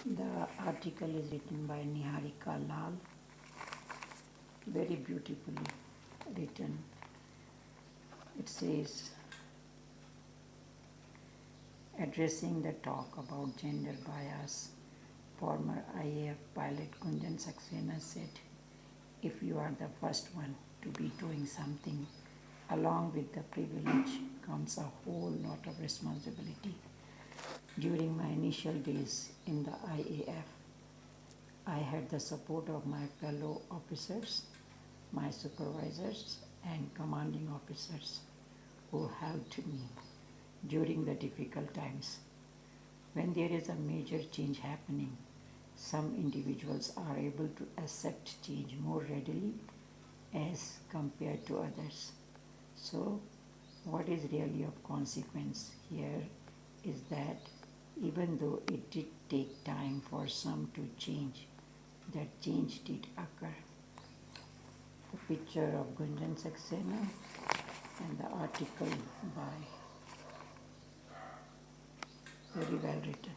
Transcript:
The article is written by Niharika Lal, very beautifully written. It says, addressing the talk about gender bias, former IAF pilot Gunjan Saxena said, if you are the first one to be doing something, along with the privilege comes a whole lot of responsibility. During my initial days in the IAF, I had the support of my fellow officers, my supervisors, and commanding officers who helped me during the difficult times. When there is a major change happening, some individuals are able to accept change more readily as compared to others. So, what is really of consequence here is that even though it did take time for some to change, that change did occur. The picture of Gunjan Saxena and the article by very well written.